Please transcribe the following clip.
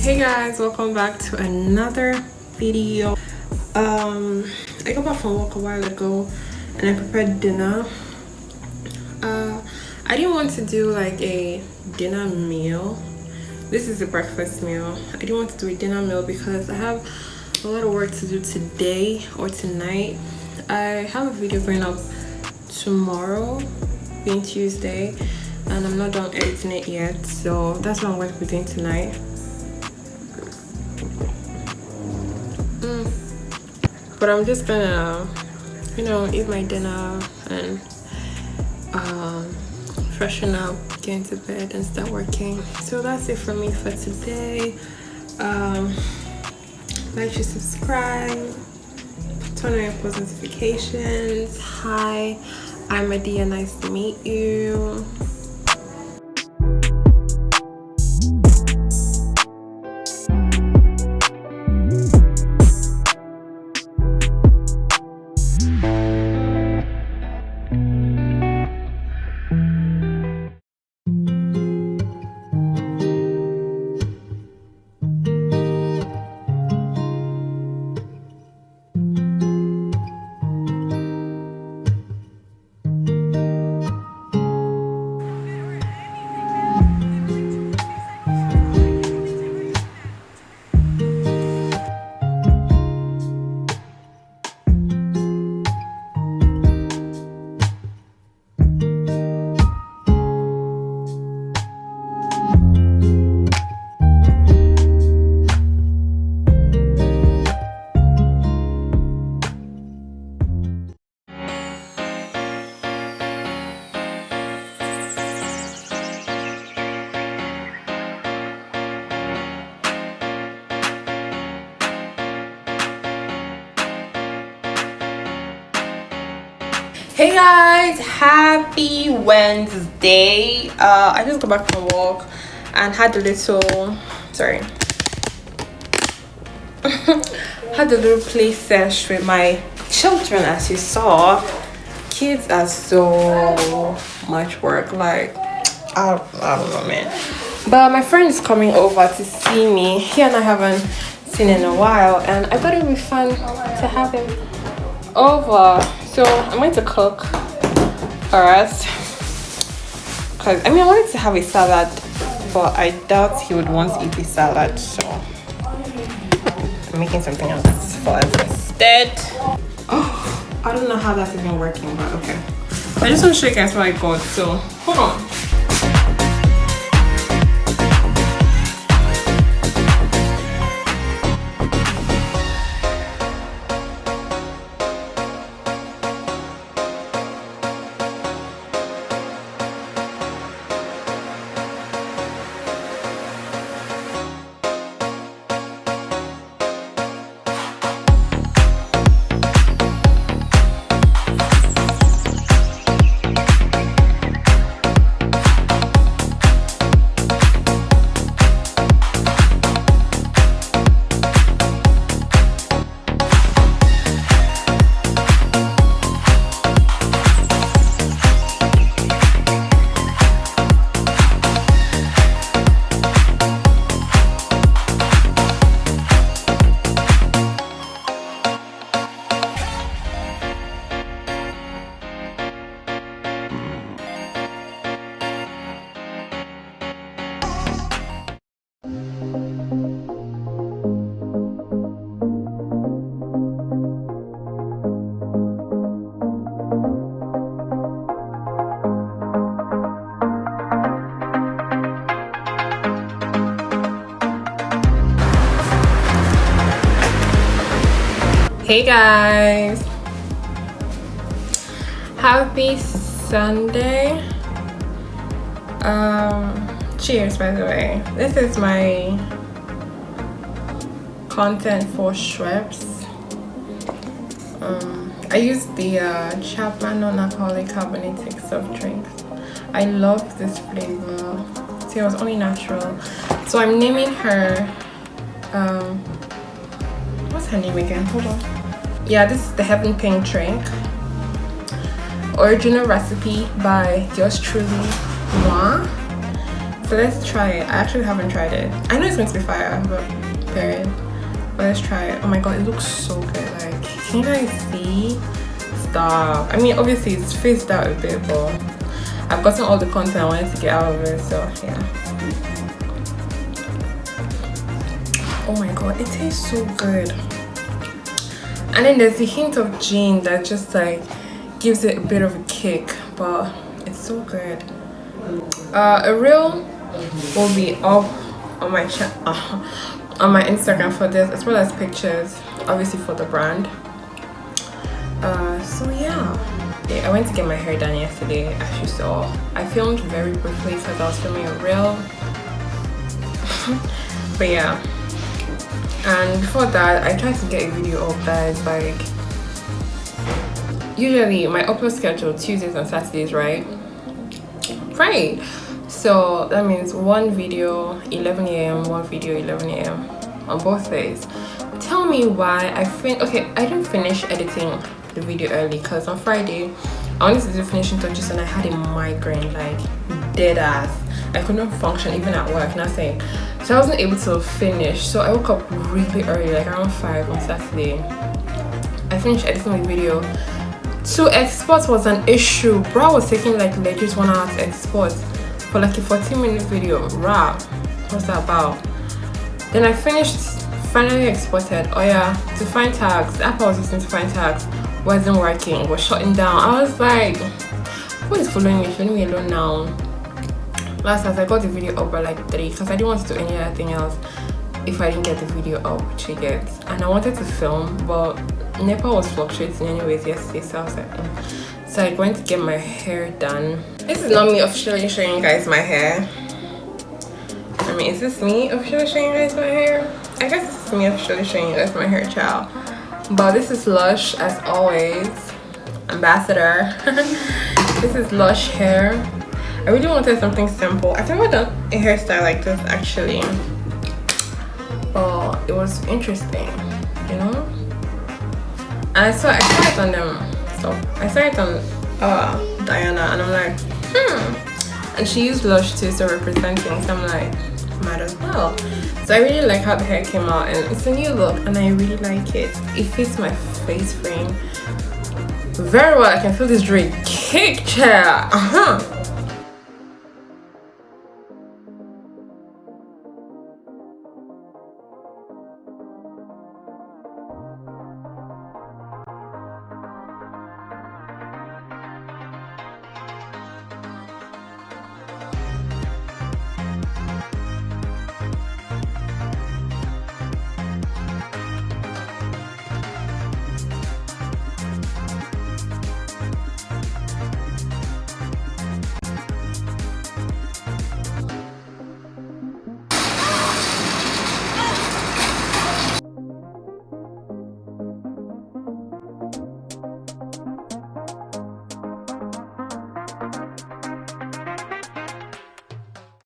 Hey guys, welcome back to another video. I got back from work a while ago and I prepared dinner. I didn't want to do like a dinner meal. This is a breakfast meal. I didn't want to do a dinner meal because I have a lot of work to do today or tonight. I have a video going up tomorrow, being Tuesday, and I'm not done editing it yet, so that's what I'm going to be doing tonight. But I'm just gonna, eat my dinner and freshen up, get into bed and start working. So that's it for me for today. Like, share, subscribe, turn on your post notifications. Hi, I'm Adiah, nice to meet you. Hey guys, happy Wednesday. I just got back from work and had a little had a little play sesh with my children. As you saw, kids are so much work, like I don't know, man. But my friend is coming over to see me. He and I haven't seen in a while, and I thought it would be fun to have him over. So I'm going to cook for us, because I wanted to have a salad, but I doubt he would want to eat the salad, so I'm making something else for us instead. Oh, I don't know how that's even working, but okay. I just want to show you guys what I got, so hold on. Hey guys, happy Sunday. Cheers, by the way. This is my content for Schweppes. I use the Chapman non-alcoholic carbonated soft drinks. I love this flavor. See, it was only natural. So I'm naming her what's her name again? Hold on. Yeah, this is the Heaven Pink drink. Original recipe by yours truly, moi. So let's try it. I actually haven't tried it. I know it's going to be fire, but period. But let's try it. Oh my god, it looks so good. Like, can you guys see? Stop. I mean, obviously it's phased out a bit, but I've gotten all the content I wanted to get out of it, so yeah. Oh my god, it tastes so good. And then there's a hint of gin that just like gives it a bit of a kick, but it's so good. A reel will be up on my on my Instagram for this, as well as pictures, obviously for the brand. So yeah, I went to get my hair done yesterday, as you saw. I filmed very briefly because I was filming a reel. But yeah, and before that I tried to get a video up that is like, usually my upload schedule Tuesdays and Saturdays, right? So that means one video 11 a.m, one video 11 a.m on both days. Tell me why I didn't finish editing the video early because on Friday I wanted to do finishing touches and I had a migraine, like dead ass. I couldn't function even at work, nothing. So I wasn't able to finish. So I woke up really early, like around 5 on Saturday. I finished editing the video. To export was an issue. Bro, I was taking like legit 1 hour to export for like a 14-minute video. Rap. What's that about? Then I finished, finally exported. Oh yeah, to find tags. The app I was using to find tags wasn't working. It was shutting down. I was like, what is following me? Leave me alone now. Last night I got the video up by like 3 because I didn't want to do any other thing else if I didn't get the video up, which I get. And I wanted to film, but NEPA was fluctuating anyways yesterday, so I was like, So I went to get my hair done. This is not me officially showing you guys my hair. I mean, is this me officially showing you guys my hair? I guess this is me officially showing you guys my hair, child. But this is Lush, as always. Ambassador. This is Lush hair. I really wanted something simple. I've never done a hairstyle like this actually, but it was interesting, you know. And I saw it on them, so I saw it on Diana, and I'm like, and she used Lush too, so representing. So I'm like, might as well. So I really like how the hair came out, and it's a new look, and I really like it. It fits my face frame very well. I can feel this drink kick chair.